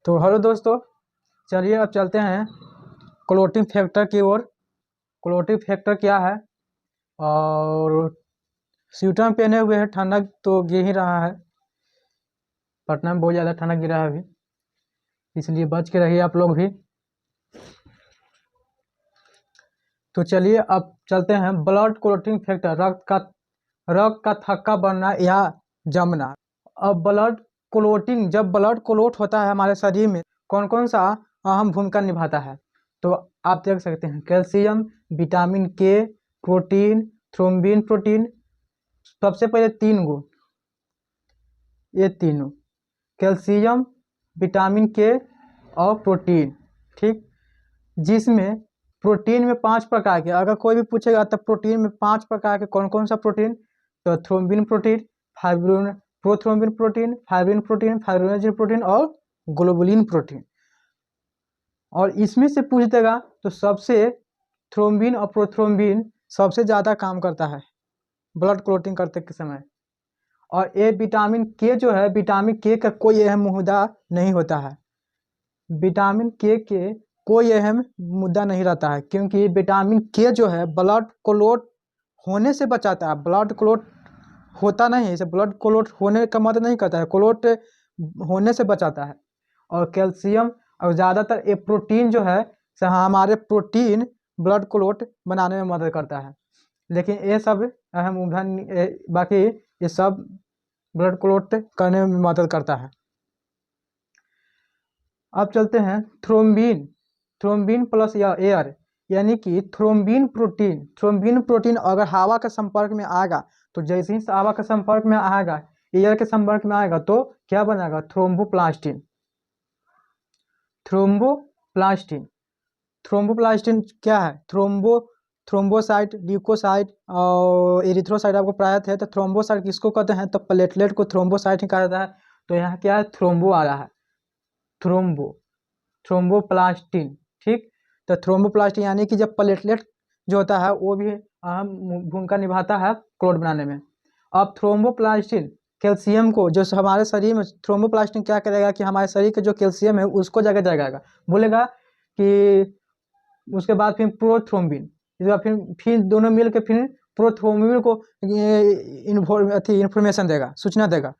तो हेलो दोस्तों, चलिए अब चलते हैं क्लोटिंग फैक्टर की ओर। क्लोटिंग फैक्टर क्या है? और स्वेटर पहने हुए हैं, ठंडा तो गिर ही रहा है। पटना में बहुत ज़्यादा ठंडा गिरा है अभी, इसलिए बच के रहिए आप लोग भी। तो चलिए अब चलते हैं ब्लड क्लोटिंग फैक्टर, रक्त का थक्का बनना या जमना। अब ब्लड क्लोटिंग, जब ब्लड क्लोट होता है हमारे शरीर में, कौन कौन सा अहम भूमिका निभाता है? तो आप देख सकते हैं कैल्शियम, विटामिन के, प्रोटीन, थ्रोम्बिन प्रोटीन। सबसे पहले तीन गो, ये तीनों कैल्शियम, विटामिन के और प्रोटीन, ठीक। जिसमें प्रोटीन में 5 प्रकार के, अगर कोई भी पूछेगा तो प्रोटीन में 5 प्रकार के कौन कौन सा प्रोटीन? तो thrombin protein, fibrin prothrombin protein, fibrin protein, fibrinogen protein और ग्लोबुलिन प्रोटीन। और इसमें से पूछ देगा तो सबसे थ्रोम्बिन और प्रोथ्रोम्बिन सबसे ज़्यादा काम करता है ब्लड क्लोटिंग करते के समय। और ये विटामिन के जो है, विटामिन के का कोई अहम मुद्दा नहीं होता है। विटामिन के कोई अहम मुद्दा नहीं रहता है, क्योंकि विटामिन के जो है ब्लड क्लोट होने से बचाता है। ब्लड क्लोट होता नहीं है, इसे ब्लड क्लोट होने का मदद नहीं करता है, क्लोट होने से बचाता है। और कैल्शियम और ज़्यादातर ये प्रोटीन जो है, हमारे प्रोटीन ब्लड क्लोट बनाने में मदद करता है। लेकिन ये सब अहम मुद्दा बाकी ये सब ब्लड क्लोट करने में मदद करता है। अब चलते हैं थ्रोम्बिन प्लस या एयर, यानी कि थ्रोम्बिन प्रोटीन अगर हवा के संपर्क में आएगा, तो जैसे ही हवा के संपर्क में आएगा, एयर के संपर्क में आएगा, तो क्या बनेगा? थ्रोम्बोप्लास्टिन। थ्रोम्बोप्लास्टिन क्या है? थ्रोम्बोसाइट, ल्यूकोसाइट और एरिथ्रोसाइट आपको प्रायः है। तो थ्रोम्बोसाइट किसको कहते हैं? तो प्लेटलेट को थ्रोम्बोसाइट ही कहा जाता है। तो यहाँ क्या है? थ्रोम्बो आ रहा है, थ्रोम्बोप्लास्टिन, ठीक। तो थ्रोम्बोप्लास्टिन यानी कि जब प्लेटलेट जो होता है वो भी अहम भूमिका निभाता है क्लोट बनाने में। अब थ्रोम्बोप्लास्टिन कैल्शियम को, जो हमारे शरीर में थ्रोम्बोप्लास्टिन क्या करेगा कि हमारे शरीर का जो कैल्शियम है उसको जगह जगाएगा, बोलेगा कि उसके बाद फिर प्रोथ्रोम्बिन, इसके बाद फिर दोनों मिल के फिर प्रोथ्रोम्बिन को इन्फॉर्मेशन देगा, सूचना देगा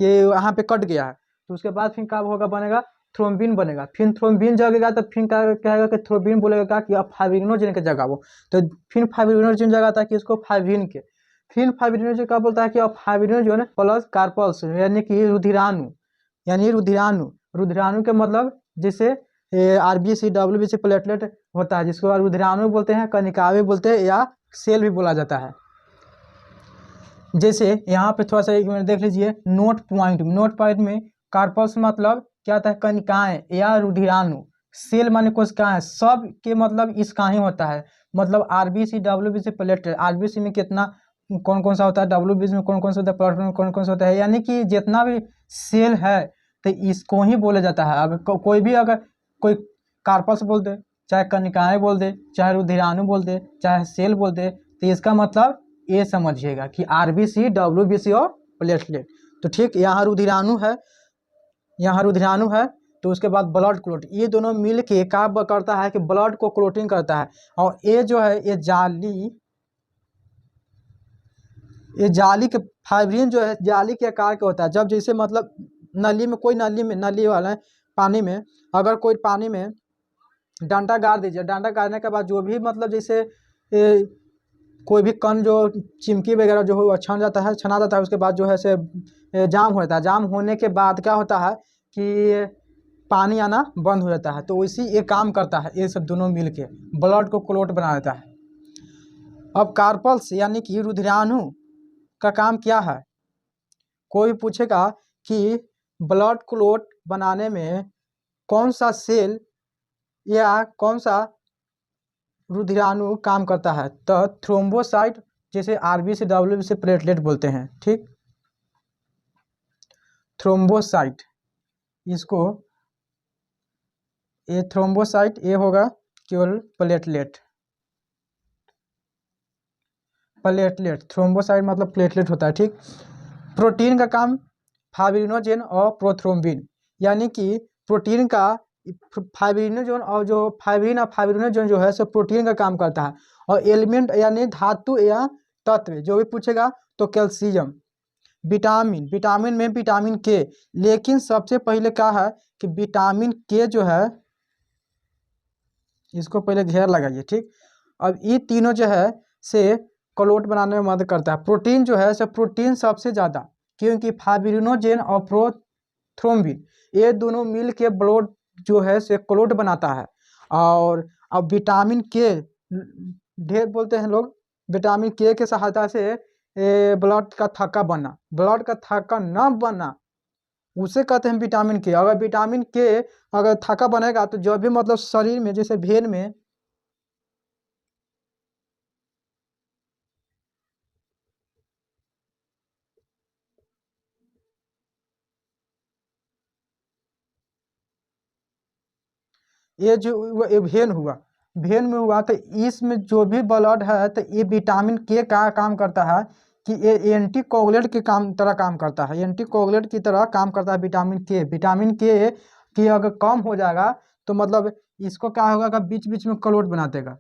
कि यहाँ पे कट गया है। तो उसके बाद फिर क्या होगा? बनेगा थ्रोम्बिन बनेगा। फिर थ्रोम्बिन जगेगा तो फिर क्या कहेगा कि थ्रोम्बिन बोलेगा कि अब फाइब्रिनोजन के जगह वो, तो फिर फाइब्रिनोजन जगाता है कि इसको फाइब्रिन के। फिर फाइब्रिनोजन क्या बोलता है कि अब फाइब्रिनोजन प्लस कार्पल्स, यानी कि रुधिराणु, रुधिराणु के मतलब जिसे आरबीसी डब्ल्यूबीसी प्लेटलेट होता है, जिसको रुधिराणु बोलते हैं, कनिकाएं बोलते हैं, या सेल भी बोला जाता है। जैसे यहाँ पे थोड़ा सा एक मिनट देख लीजिए, नोट पॉइंट में कार्पल्स मतलब क्या होता है? कनिकाएं या रुधिराणु। सेल माने कोशिकाएं, सब के मतलब इसका ही होता है। मतलब आरबीसी डब्ल्यूबीसी प्लेटलेट, आरबीसी में कितना कौन कौन सा होता है, डब्ल्यूबीसी में कौन कौन सा होता है, प्लेटलेट में कौन कौन सा होता है, यानी कि जितना भी सेल है तो इसको ही बोला जाता है। अगर कोई भी अगर कोई कार्पल्स बोल दे, चाहे कनिकाएं बोल दे, चाहे रुधिराणु बोल दे, चाहे सेल बोल दे, तो इसका मतलब ये समझिएगा कि आरबीसी, डब्ल्यूबीसी और प्लेटलेट। तो ठीक, यहाँ रुधिराणु है, तो उसके बाद ब्लड क्लोट, ये दोनों मिल के काम करता है कि ब्लड को क्लोटिंग करता है। और ये जो है ये जाली के फाइब्रिन जो है जाली के आकार का होता है। जब जैसे मतलब नली वाला पानी में, अगर कोई पानी में डंडा गाड़ दीजिए, डंडा गाड़ने के बाद जो भी मतलब जैसे कोई भी कण जो चिमकी वगैरह जो हो छना जाता है, उसके बाद जो है से जाम हो जाता है। जाम होने के बाद क्या होता है कि पानी आना बंद हो जाता है। तो इसी ये काम करता है, ये सब दोनों मिल के ब्लड को क्लोट बना देता है। अब कार्पल्स यानी कि रुधिराणु का काम क्या है? कोई पूछेगा कि ब्लड क्लोट बनाने में कौन सा सेल या कौन सा रुधिराणु काम करता है? तो थ्रोम्बोसाइट, जैसे आरबीसी डब्ल्यूबीसी प्लेटलेट बोलते हैं, ठीक। थ्रोम्बोसाइट, इसको ये थ्रोम्बोसाइट ये होगा केवल प्लेटलेट। थ्रोम्बोसाइट मतलब प्लेटलेट होता है, ठीक। प्रोटीन का काम फाइब्रिनोजेन और प्रोथ्रोम्बिन, यानी कि प्रोटीन का फाइब्रिनोजन, और जो फाइब्रिन और फाइब्रिनोजन जो है सो प्रोटीन का काम करता है। और एलिमेंट यानी धातु या तत्व जो भी पूछेगा तो कैल्शियम। विटामिन, विटामिन में विटामिन के, लेकिन सबसे पहले क्या है कि विटामिन के जो है, इसको पहले घेर लगाइए, ठीक। अब ये तीनों जो है से क्लोट बनाने में मदद करता है। प्रोटीन जो है सब प्रोटीन सबसे ज़्यादा, क्योंकि फाइब्रिनोजेन और प्रोथ्रोम्बिन ये दोनों मिल के ब्लड जो है से क्लोट बनाता है। और अब विटामिन के ढेर बोलते हैं लोग, विटामिन के सहायता से ब्लड का थक्का बनना, ब्लड का थक्का न बनना उसे कहते हैं विटामिन के। अगर विटामिन के अगर थक्का बनेगा तो जो भी मतलब शरीर में जैसे भेन में ये जो ये भेन हुआ, भेन में हुआ तो इसमें जो भी ब्लड है तो ये विटामिन के का काम करता है कि ये एंटी कोगुलेंट के काम तरह काम करता है, एंटी कोगुलेंट की तरह काम करता है विटामिन के। विटामिन के की अगर कम हो जाएगा तो मतलब इसको क्या होगा कि बीच बीच में क्लोट बना देगा,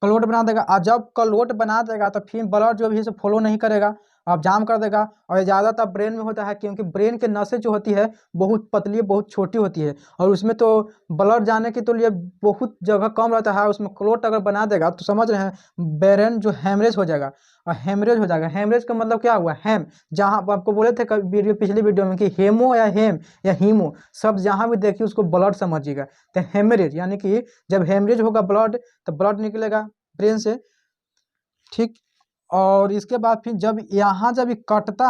क्लोट बना देगा। और जब क्लोट बना देगा तो फिर ब्लड जो भी है फॉलो नहीं करेगा, अब जाम कर देगा। और ज़्यादातर ब्रेन में होता है, क्योंकि ब्रेन के नसें जो होती है बहुत पतली बहुत छोटी होती है, और उसमें तो ब्लड जाने के तो लिए बहुत जगह कम रहता है। उसमें क्लोट अगर बना देगा तो समझ रहे हैं ब्रेन जो हेमरेज हो जाएगा, और हेमरेज हो जाएगा। हेमरेज का मतलब क्या हुआ, हेम, जहाँ आपको बोले थे वीडियो पिछली वीडियो में कि हेमो या हेम या हीमो सब जहाँ भी देखिए उसको ब्लड समझिएगा। तो हेमरेज यानी कि जब हेमरेज होगा ब्लड तो ब्लड निकलेगा ब्रेन से, ठीक। और इसके बाद फिर जब यहाँ जब ये कटता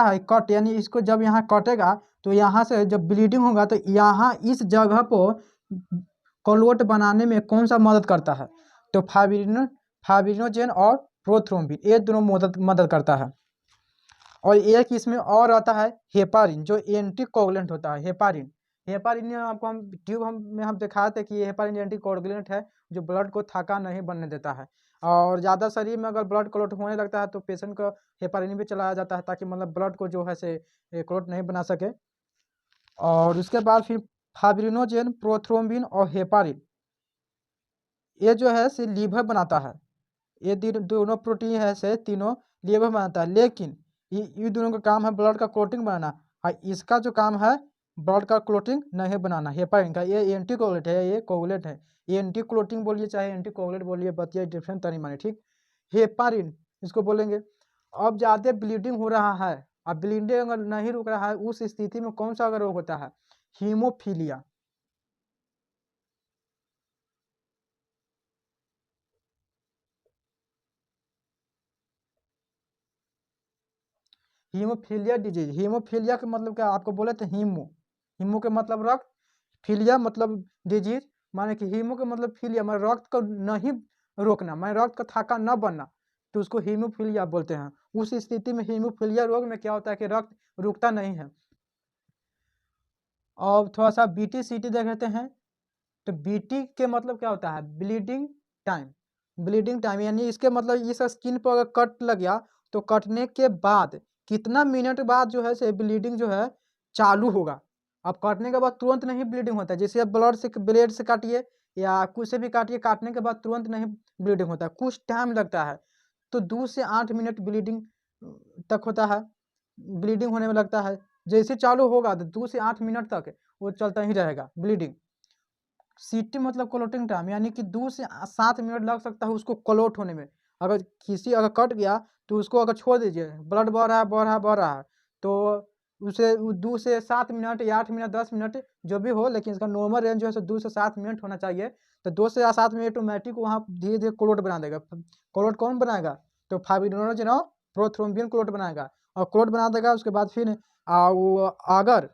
है कट यानी इसको जब यहाँ कटेगा तो यहाँ से जब ब्लीडिंग होगा तो यहाँ इस जगह को क्लोट बनाने में कौन सा मदद करता है, तो फाइब्रिनोजेन और प्रोथ्रोम्बिन ये दोनों मदद करता है। और एक इसमें और आता है हेपारिन, जो एंटी कोगुलेंट होता है। हेपारिन, हेपारिन ने आपको हम ट्यूब में हम दिखाए थे कि ये हेपारिन एंटी कोगुलेंट है जो ब्लड को थका नहीं बनने देता है। और ज़्यादा शरीर में अगर ब्लड क्लॉट होने लगता है तो पेशेंट को हेपारिन भी चलाया जाता है, ताकि मतलब ब्लड को जो है से क्लॉट नहीं बना सके। और उसके बाद फिर फाइब्रिनोजेन, प्रोथ्रोम्बिन और हेपारिन ये जो है से लीवर बनाता है। ये दोनों प्रोटीन है से तीनों लीवर बनाता है, लेकिन ये दोनों का काम है ब्लड का क्लोटिंग बनाना, और इसका जो काम है ब्लड का क्लोटिंग नहीं बनाना। हेपारिन का ये एंटी कोगुलेट है, ये कोगुलेट है, ये एंटी क्लोटिंग बोलिए चाहे एंटी कोगुलेट बोलिए, बतिया डिफरेंट तरी माने, ठीक। हेपारिन इसको बोलेंगे। अब ज़्यादा ब्लीडिंग हो रहा है, अब ब्लीडिंग अगर नहीं रुक रहा है उस स्थिति में कौन सा अगर रोग होता है, हीमोफीलिया। हीमोफीलिया डिजीज, हीमोफीलिया का मतलब क्या आपको बोले थे, हीमो, हीमो के मतलब रक्त, फीलिया मतलब डिजीज, माने कि हीमो के मतलब फीलिया माने रक्त को नहीं रोकना, माने रक्त का थाका न बनना, तो उसको हीमोफीलिया बोलते हैं। उस स्थिति में हीमोफीलिया रोग में क्या होता है कि रक्त रुकता नहीं है। और थोड़ा सा बीटी सीटी देख लेते हैं। तो बीटी के मतलब क्या होता है, ब्लीडिंग टाइम, ब्लीडिंग टाइम यानी इसके मतलब इस स्किन पर अगर कट लग गया तो कटने के बाद कितना मिनट बाद जो है से ब्लीडिंग जो है चालू होगा। अब कटने के बाद तुरंत नहीं ब्लीडिंग होता है, जैसे आप ब्लड से ब्लेड से काटिए या कुछ से भी काटिए, काटने के बाद तुरंत नहीं ब्लीडिंग होता है, कुछ टाइम लगता है। तो 2 से 8 मिनट ब्लीडिंग तक होता है, ब्लीडिंग होने में लगता है। जैसे चालू होगा तो 2 से 8 मिनट तक वो चलता ही रहेगा ब्लीडिंग। सीटी मतलब क्लोटिंग टाइम, यानी कि 2 से 7 मिनट लग सकता है उसको क्लोट होने में। अगर किसी अगर कट गया तो उसको अगर छोड़ दीजिए, ब्लड बह रहा है बह रहा है बह रहा है, तो उसे 2 से 7 मिनट या 8 मिनट 10 मिनट जो भी हो, लेकिन इसका नॉर्मल रेंज जो है 2 से 7 मिनट होना चाहिए। तो 2 से 7 मिनट ऑटोमेटिक वहाँ धीरे धीरे क्लोट बना देगा। क्लोट कौन बनाएगा, तो फाइब्रिनोजेन और प्रोथ्रोम्बिन क्लोट बनाएगा। और क्लोट बना देगा उसके बाद फिर अगर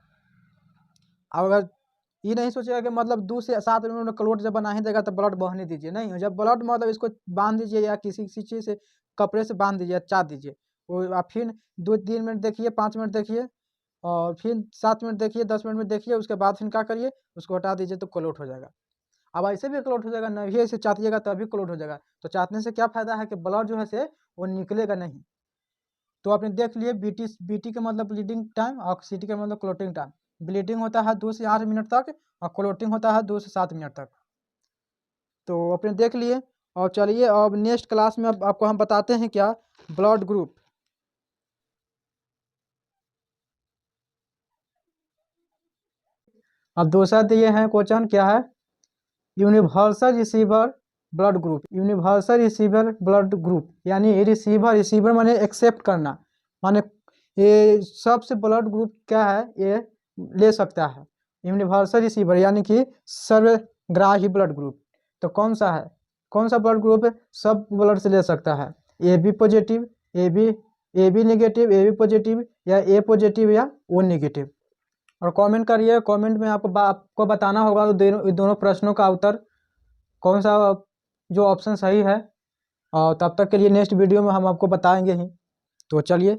अगर ये नहीं सोचेगा कि मतलब 2 से 7 मिनट में क्लोट जब बना ही देगा तो ब्लड बहने दीजिए, नहीं। जब ब्लड मतलब इसको बांध दीजिए या किसी चीज़ से कपड़े से बांध दीजिए, चाट दीजिए, वो आप फिर 2-3 मिनट देखिए, 5 मिनट देखिए, और फिर 7 मिनट देखिए, 10 मिनट में देखिए, उसके बाद फिर क्या करिए उसको हटा दीजिए तो क्लोट हो जाएगा। अब ऐसे भी क्लोट हो जाएगा, नहीं ऐसे चाटिएगा तभी क्लोट हो जाएगा। तो चाटने से क्या फायदा है कि ब्लड जो है से वो निकलेगा नहीं। तो आपने देख लिए बीटी का मतलब ब्लीडिंग टाइम और सीटी का मतलब क्लोटिंग टाइम। ब्लीडिंग होता है 2 से 8 मिनट तक और क्लोटिंग होता है 2 से 7 मिनट तक। तो आपने देख लिए। और चलिए अब नेक्स्ट क्लास में अब आपको हम बताते हैं क्या, ब्लड ग्रुप। अब दूसरा तो ये है क्वेश्चन क्या है, universal receiver blood group. Universal receiver blood group यानी रिसीवर माने एक्सेप्ट करना, माने ये सबसे ब्लड ग्रुप क्या है ये ले सकता है। यूनिवर्सल रिसीवर यानी कि सर्वग्राही ब्लड ग्रुप। तो कौन सा है, कौन सा ब्लड ग्रुप सब ब्लड से ले सकता है, A B positive, A B negative, A B positive, या ए पॉजिटिव या ओ नेगेटिव। और कमेंट करिए, कमेंट में आपको बताना होगा दोनों प्रश्नों का उत्तर कौन सा जो ऑप्शन सही है। और तब तक के लिए नेक्स्ट वीडियो में हम आपको बताएंगे ही। तो चलिए।